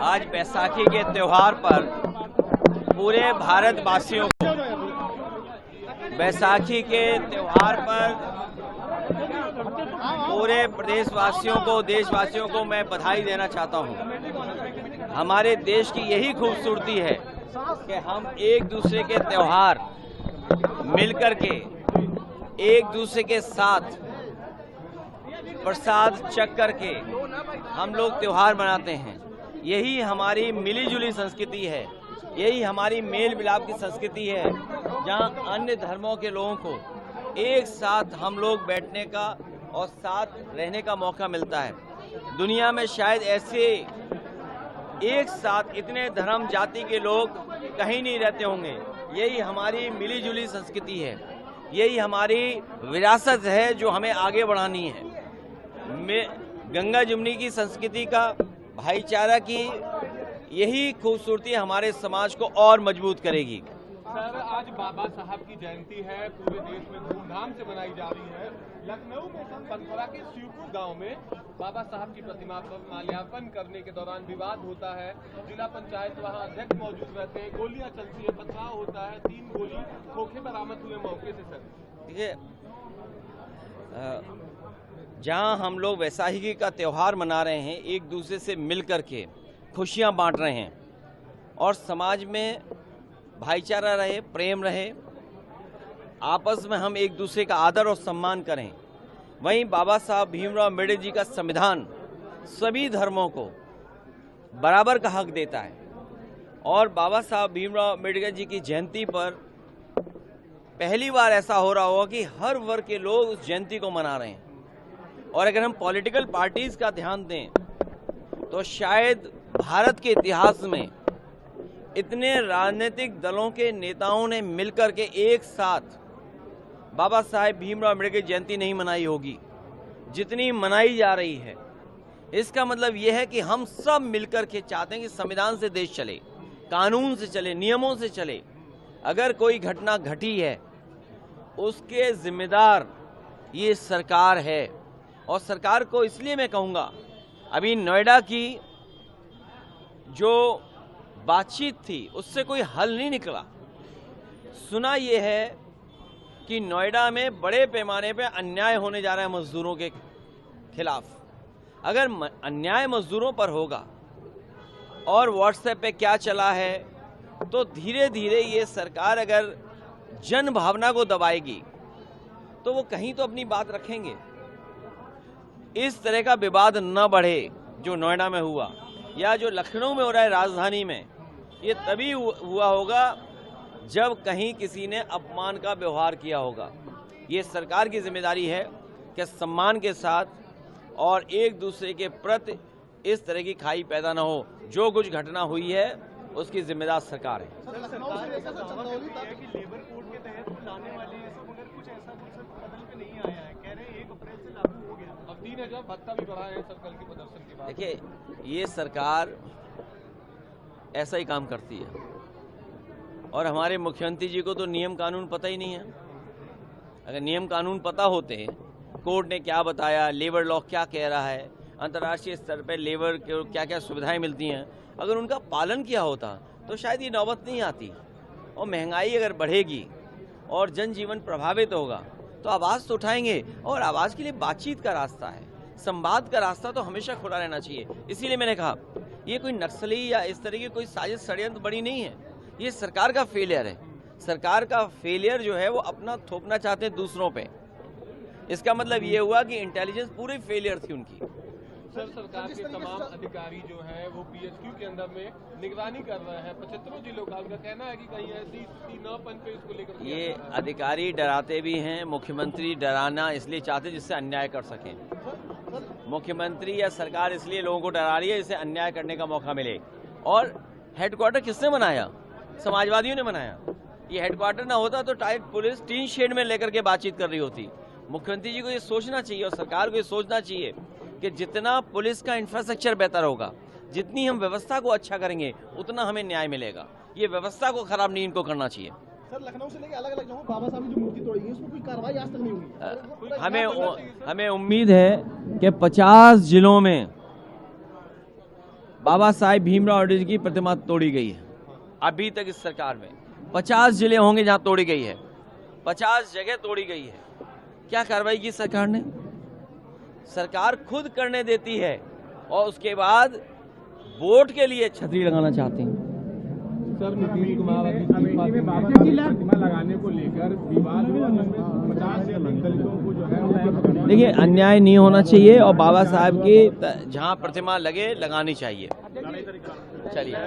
आज बैसाखी के त्योहार पर पूरे भारतवासियों को, बैसाखी के त्योहार पर पूरे प्रदेशवासियों को, देशवासियों को मैं बधाई देना चाहता हूं। हमारे देश की यही खूबसूरती है कि हम एक दूसरे के त्योहार मिलकर के एक दूसरे के साथ प्रसाद चख करके हम लोग त्योहार मनाते हैं। यही हमारी मिलीजुली संस्कृति है, यही हमारी मेल मिलाप की संस्कृति है, जहां अन्य धर्मों के लोगों को एक साथ हम लोग बैठने का और साथ रहने का मौका मिलता है। दुनिया में शायद ऐसे एक साथ इतने धर्म जाति के लोग कहीं नहीं रहते होंगे। यही हमारी मिलीजुली संस्कृति है, यही हमारी विरासत है जो हमें आगे बढ़ानी है। गंगा जमुनी की संस्कृति का, भाईचारा की यही खूबसूरती हमारे समाज को और मजबूत करेगी। सर, आज बाबा साहब की जयंती है, पूरे देश में धूमधाम से मनाई जा रही है। लखनऊ में पंथरा के शिवपुर गांव में बाबा साहब की प्रतिमा पर माल्यार्पण करने के दौरान विवाद होता है। जिला पंचायत वहां अध्यक्ष मौजूद रहते हैं, गोलियां चलती है, पथराव होता है, 3 गोली खोखे बरामद हुए मौके से। सर देखिए, जहां हम लोग वैसाखी का त्योहार मना रहे हैं, एक दूसरे से मिल कर के खुशियां बांट रहे हैं और समाज में भाईचारा रहे, प्रेम रहे, आपस में हम एक दूसरे का आदर और सम्मान करें। वहीं बाबा साहब भीमराव अम्बेडकर जी का संविधान सभी धर्मों को बराबर का हक देता है और बाबा साहब भीमराव अम्बेडकर जी की जयंती पर पहली बार ऐसा हो रहा होगा कि हर वर्ग के लोग उस जयंती को मना रहे हैं। और अगर हम पॉलिटिकल पार्टीज का ध्यान दें तो शायद भारत के इतिहास में इतने राजनीतिक दलों के नेताओं ने मिलकर के एक साथ बाबा साहेब भीमराव अम्बेडकर की जयंती नहीं मनाई होगी जितनी मनाई जा रही है। इसका मतलब यह है कि हम सब मिलकर के चाहते हैं कि संविधान से देश चले, कानून से चले, नियमों से चले। अगर कोई घटना घटी है उसके जिम्मेदार ये सरकार है और सरकार को इसलिए मैं कहूँगा, अभी नोएडा की जो बातचीत थी उससे कोई हल नहीं निकला। सुना यह है कि नोएडा में बड़े पैमाने पे अन्याय होने जा रहा है मजदूरों के खिलाफ। अगर अन्याय मजदूरों पर होगा और व्हाट्सएप पे क्या चला है तो धीरे धीरे ये सरकार अगर जन भावना को दबाएगी तो वो कहीं तो अपनी बात रखेंगे। इस तरह का विवाद न बढ़े जो नोएडा में हुआ या जो लखनऊ में हो रहा है राजधानी में, ये तभी हुआ होगा जब कहीं किसी ने अपमान का व्यवहार किया होगा। ये सरकार की जिम्मेदारी है कि सम्मान के साथ और एक दूसरे के प्रति इस तरह की खाई पैदा न हो। जो कुछ घटना हुई है उसकी जिम्मेदार सरकार है। भत्ता भी बढ़ा है सर कल के प्रदर्शन के बाद। देखिए, ये सरकार ऐसा ही काम करती है और हमारे मुख्यमंत्री जी को तो नियम कानून पता ही नहीं है। अगर नियम कानून पता होते, कोर्ट ने क्या बताया, लेबर लॉ क्या कह रहा है, अंतर्राष्ट्रीय स्तर पर लेबर को क्या क्या सुविधाएं मिलती हैं, अगर उनका पालन किया होता तो शायद ये नौबत नहीं आती। और महंगाई अगर बढ़ेगी और जनजीवन प्रभावित होगा तो आवाज़ तो उठाएंगे और आवाज़ के लिए बातचीत का रास्ता है, संवाद का रास्ता तो हमेशा खुला रहना चाहिए। इसीलिए मैंने कहा ये कोई नक्सली या इस तरह की कोई साजिश षड्यंत्र बड़ी नहीं है, ये सरकार का फेलियर है। सरकार का फेलियर जो है वो अपना थोपना चाहते हैं दूसरों पे। इसका मतलब ये हुआ कि इंटेलिजेंस पूरी फेलियर थी उनकी। सर, सरकार के तमाम अधिकारी जो है वो पीएचक्यू के अंदर में निगरानी कर रहे हैं 75 जिलों का। उनका कहना है कि कहीं ऐसी स्थिति न पनपे, इसको लेकर ये अधिकारी डराते भी हैं। मुख्यमंत्री डराना इसलिए चाहते जिससे अन्याय कर सकें। मुख्यमंत्री या सरकार इसलिए लोगों को डरा रही है जिससे अन्याय करने का मौका मिले। और हेडक्वार्टर किसने बनाया? समाजवादियों ने बनाया। ये हेडक्वार्टर ना होता तो टाइट पुलिस टीन शेड में लेकर के बातचीत कर रही होती। मुख्यमंत्री जी को ये सोचना चाहिए और सरकार को ये सोचना चाहिए कि जितना पुलिस का इंफ्रास्ट्रक्चर बेहतर होगा, जितनी हम व्यवस्था को अच्छा करेंगे, उतना हमें न्याय मिलेगा। ये व्यवस्था को खराब नहीं इनको करना चाहिए। सर लखनऊ से लेके अलग अलग जगहों बाबा साहब की जो मूर्ति तोड़ी गई उसमें कोई कार्रवाई आज तक नहीं हुई। हमें उम्मीद है कि 50 जिलों में बाबा साहेब भीमराव अम्बेडकर की प्रतिमा तोड़ी गई है। अभी तक इस सरकार में 50 जिले होंगे जहां तोड़ी गई है, 50 जगह तोड़ी गई है। क्या कार्रवाई की सरकार ने? सरकार खुद करने देती है और उसके बाद वोट के लिए छतरी लगाना चाहते हैं। सर नीतीश कुमार अमेठी में बाबा साहब की प्रतिमा लगाने को लेकर विवाद हुआ जिसमें 50 से अधिक दलितों को जो है देखिए, अन्याय नहीं होना चाहिए और बाबा साहब की जहां प्रतिमा लगे लगानी चाहिए। चलिए